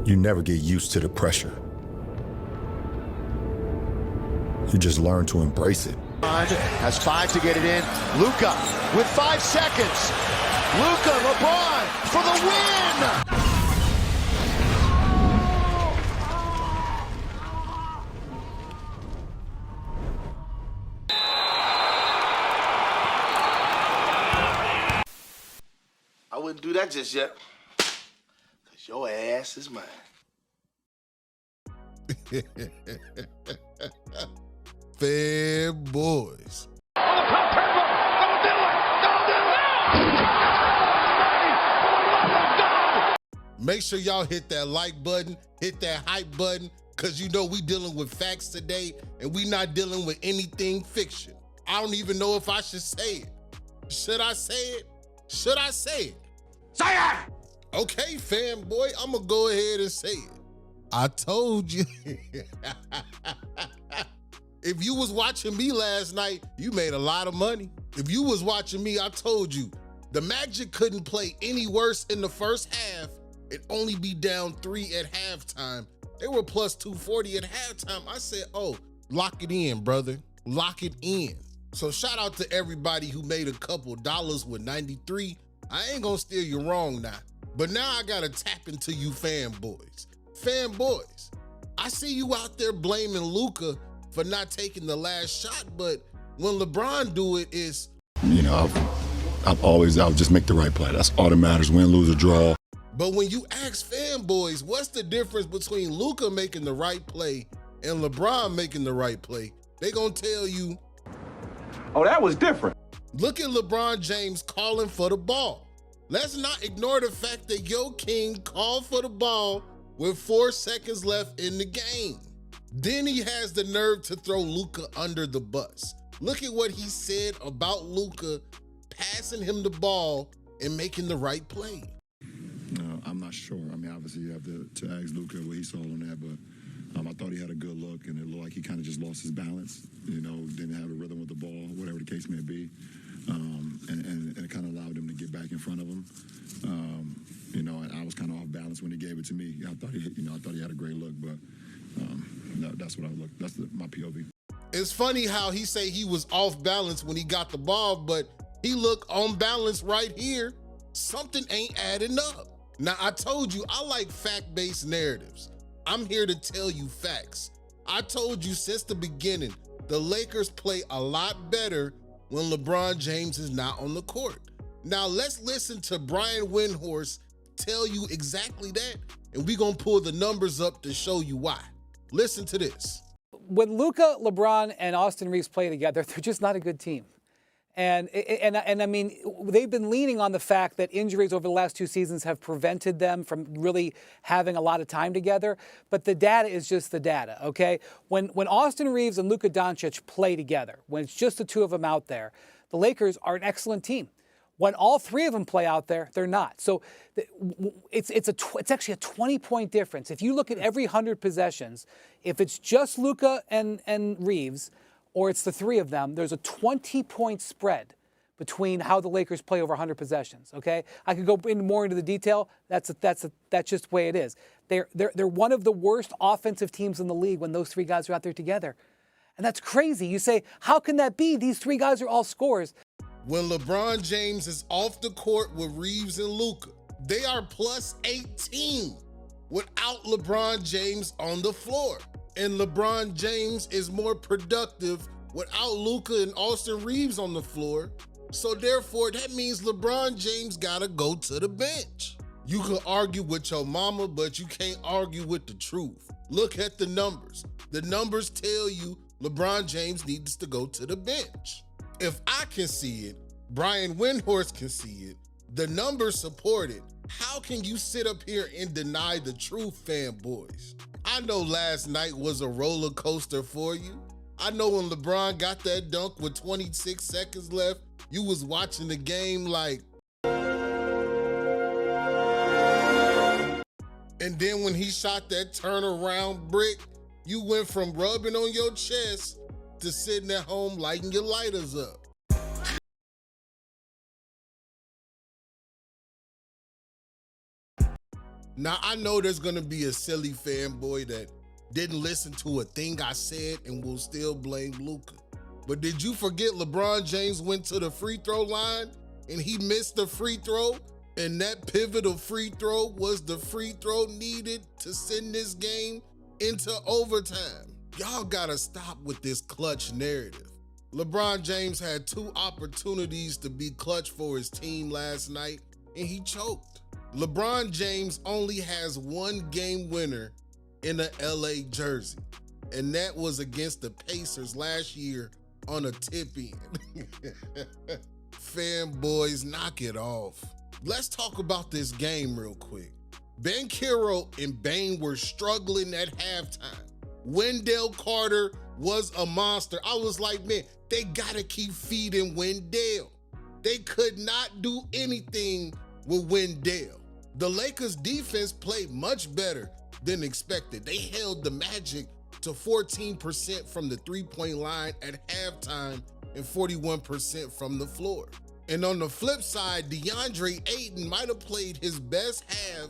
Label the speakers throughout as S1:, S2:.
S1: You never get used to the pressure. You just learn to embrace it.
S2: Has 5 to get it in. Luka with 5 seconds. Luka, LeBron for the win!
S3: I wouldn't do that just yet, because your ass is mine.
S4: Fanboys. Make sure y'all hit that like button, hit that hype button, because you know we dealing with facts today, and we not dealing with anything fiction. I don't even know if I should say it. Should I say it? Should I say it?
S3: Say it!
S4: Okay, fanboy, I'm gonna go ahead and say it. I told you. If you was watching me last night, you made a lot of money. If you was watching me, I told you, the Magic couldn't play any worse in the first half and only be down 3 at halftime. They were plus 240 at halftime. I said, oh, lock it in, brother. Lock it in. So shout out to everybody who made a couple dollars with 93. I ain't gonna steer you wrong now. But now I gotta tap into you fanboys. Fanboys, I see you out there blaming Luka for not taking the last shot, but when LeBron do it, it's...
S1: You know, I'll just make the right play. That's all that matters, win, lose, or draw.
S4: But when you ask fanboys, what's the difference between Luka making the right play and LeBron making the right play? They gonna tell you,
S5: oh, that was different.
S4: Look at LeBron James calling for the ball. Let's not ignore the fact that Yo King called for the ball with 4 seconds left in the game. Then he has the nerve to throw Luka under the bus. Look at what he said about Luka passing him the ball and making the right play.
S1: I'm not sure. I mean, obviously you have to ask Luka what he saw on that, but I thought he had a good look, and it looked like he kind of just lost his balance, you know, didn't have a rhythm with the ball, whatever the case may be. And it kind of allowed him to get back in front of him. You know, and I was kind of off balance when he gave it to me. I thought he had a great look, but no, that's what I look. That's my POV.
S4: It's funny how he say he was off balance when he got the ball, but he looked on balance right here. Something ain't adding up. Now, I told you, I like fact-based narratives. I'm here to tell you facts. I told you since the beginning, the Lakers play a lot better when LeBron James is not on the court. Now, let's listen to Brian Windhorst tell you exactly that, and we're gonna pull the numbers up to show you why. Listen to this.
S6: When Luka, LeBron, and Austin Reeves play together, they're just not a good team. And I mean, they've been leaning on the fact that injuries over the last 2 seasons have prevented them from really having a lot of time together. But the data is just the data, okay? When Austin Reeves and Luka Donic play together, when it's just the 2 of them out there, the Lakers are an excellent team. When all 3 of them play out there, they're not. So it's actually a 20-point difference. If you look at every 100 possessions, if it's just Luka and Reeves, or it's the 3 of them, there's a 20-point spread between how the Lakers play over 100 possessions, okay? I could go more into the detail. That's just the way it is. They're one of the worst offensive teams in the league when those 3 guys are out there together. And that's crazy. You say, how can that be? These 3 guys are all scorers.
S4: When LeBron James is off the court with Reeves and Luka, they are plus 18 without LeBron James on the floor. And LeBron James is more productive without Luka and Austin Reeves on the floor. So therefore, that means LeBron James gotta go to the bench. You can argue with your mama, but you can't argue with the truth. Look at the numbers. The numbers tell you LeBron James needs to go to the bench. If I can see it, Brian Windhorst can see it, the numbers support it. How can you sit up here and deny the truth, fanboys? I know last night was a roller coaster for you. I know when LeBron got that dunk with 26 seconds left, you was watching the game like... And then when he shot that turnaround brick, you went from rubbing on your chest to sitting at home lighting your lighters up. Now, I know there's gonna be a silly fanboy that didn't listen to a thing I said and will still blame Luka. But did you forget LeBron James went to the free throw line and he missed the free throw? And that pivotal free throw was the free throw needed to send this game into overtime. Y'all gotta stop with this clutch narrative. LeBron James had 2 opportunities to be clutch for his team last night, and he choked. LeBron James only has 1 game winner in a LA jersey, and that was against the Pacers last year on a tip-in. Fanboys, knock it off. Let's talk about this game real quick. Banchero and Bane were struggling at halftime. Wendell Carter was a monster. I was like, man, they gotta keep feeding Wendell. They could not do anything with Wendell. The Lakers defense played much better than expected. They held the Magic to 14% from the three-point line at halftime and 41% from the floor. And on the flip side, DeAndre Ayton might have played his best half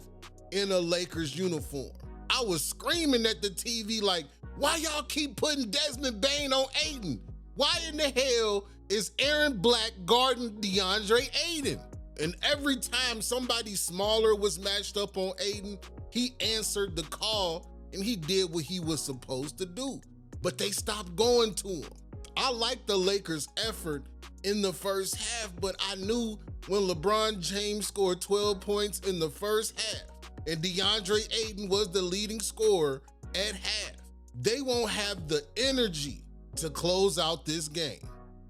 S4: in a Lakers uniform. I was screaming at the TV like, why y'all keep putting Desmond Bane on Ayton? Why in the hell is Aaron Black guarding DeAndre Ayton? And every time somebody smaller was matched up on Ayton, he answered the call and he did what he was supposed to do. But they stopped going to him. I liked the Lakers' effort in the first half, but I knew when LeBron James scored 12 points in the first half and DeAndre Ayton was the leading scorer at half, they won't have the energy to close out this game.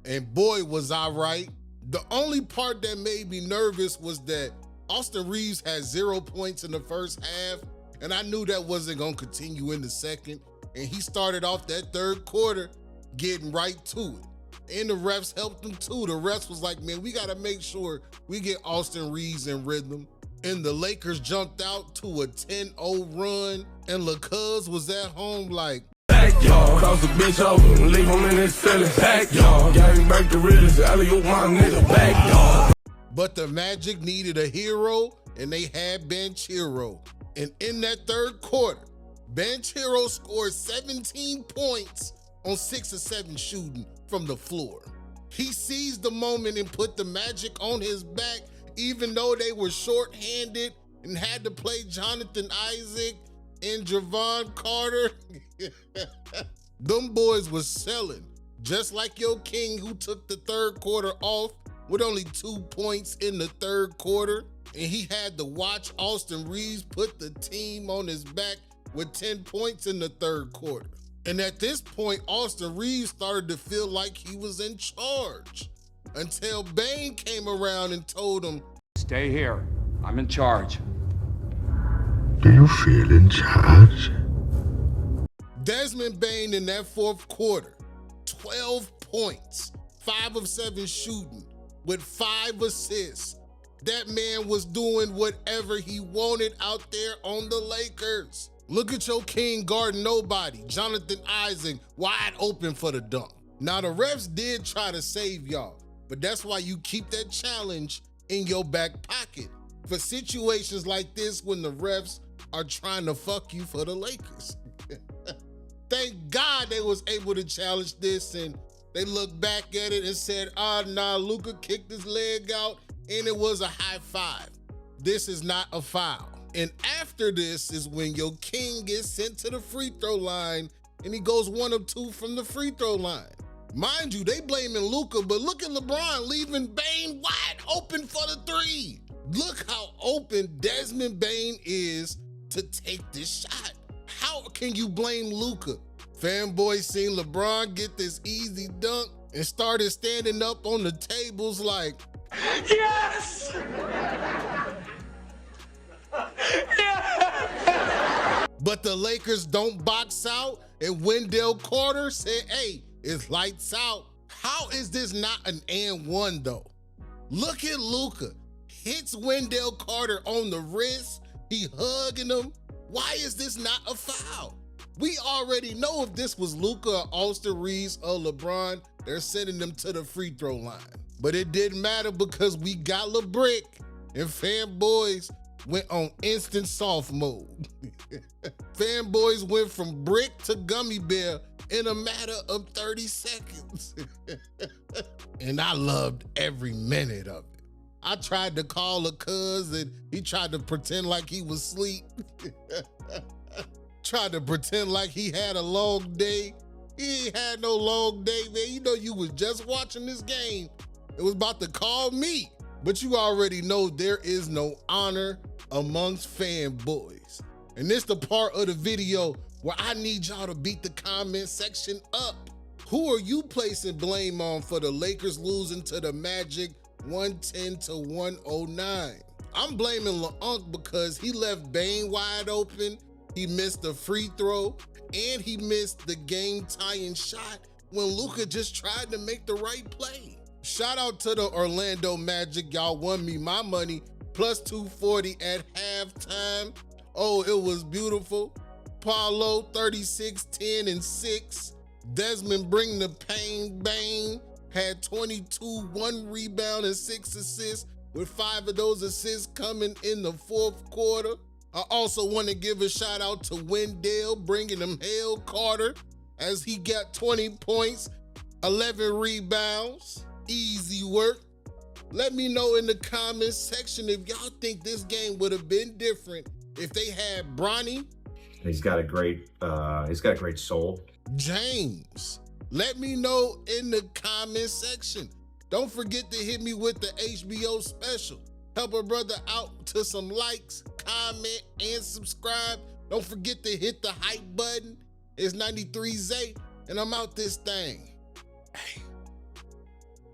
S4: And boy, was I right. The only part that made me nervous was that Austin Reeves had 0 points in the first half, and I knew that wasn't gonna continue in the second, and he started off that third quarter getting right to it. And the refs helped him too. The refs was like, man, we gotta make sure we get Austin Reeves in rhythm. And the Lakers jumped out to a 10-0 run, and LaCuz was at home like,
S7: backyard, cross the bitch over, leave him in his feelings. Backyard, gang back the realest, alley-oop my nigga. Backyard.
S4: But the Magic needed a hero, and they had Banchero. And in that third quarter, Banchero scored 17 points on 6 of 7 shooting from the floor. He seized the moment and put the Magic on his back, even though they were shorthanded and had to play Jonathan Isaac and Javon Carter. Them boys was selling, just like your king who took the third quarter off with only 2 points in the third quarter, and he had to watch Austin Reeves put the team on his back with 10 points in the third quarter. And at this point, Austin Reeves started to feel like he was in charge until Bane came around and told him,
S5: Stay here. I'm in charge.
S8: Do you feel in charge?
S4: Desmond Bane in that fourth quarter, 12 points, 5 of 7 shooting with 5 assists. That man was doing whatever he wanted out there on the Lakers. Look at your king guarding nobody. Jonathan Isaac wide open for the dunk. Now the refs did try to save y'all, but that's why you keep that challenge in your back pocket for situations like this when the refs are trying to fuck you for the Lakers. Thank God they was able to challenge this, and they looked back at it and said, nah, Luka kicked his leg out and it was a high five. This is not a foul. And after this is when your king gets sent to the free throw line and he goes 1 of 2 from the free throw line. Mind you, they blaming Luka, but look at LeBron leaving Bane wide open for the 3. Look how open Desmond Bane is to take this shot. How can you blame Luka? Fanboys seen LeBron get this easy dunk and started standing up on the tables like,
S7: Yes!
S4: But the Lakers don't box out, and Wendell Carter said, hey, it's lights out. How is this not an and one though? Look at Luka. Hits Wendell Carter on the wrist. He hugging him. Why is this not a foul? We already know if this was Luka or Austin Reeves or LeBron, they're sending them to the free throw line. But it didn't matter because we got LeBrick. And fanboys, went on instant soft mode. Fanboys went from brick to gummy bear in a matter of 30 seconds. And I loved every minute of it. I tried to call a cuz and he tried to pretend like he was asleep. Tried to pretend like he had a long day. He ain't had no long day, man. You know you was just watching this game. It was about to call me. But you already know there is no honor amongst fanboys. And this the part of the video where I need y'all to beat the comment section up. Who are you placing blame on for the Lakers losing to the Magic 110-109? I'm blaming LeUnc because he left Bane wide open, he missed the free throw, and he missed the game-tying shot when Luka just tried to make the right play. Shout out to the Orlando Magic. Y'all won me my money, plus 240 at halftime. Oh, it was beautiful. Paolo, 36, 10, and 6. Desmond bring the pain bang, had 22, 1 rebound, and 6 assists, with 5 of those assists coming in the fourth quarter. I also want to give a shout out to Wendell, bringing him Hale Carter, as he got 20 points, 11 rebounds. Easy work. Let me know in the comments section if y'all think this game would have been different if they had Bronny.
S9: He's got a great soul.
S4: James. Let me know in the comment section. Don't forget to hit me with the HBO special. Help a brother out to some likes, comment, and subscribe. Don't forget to hit the hype button. It's 93 Zay, and I'm out this thing. Hey.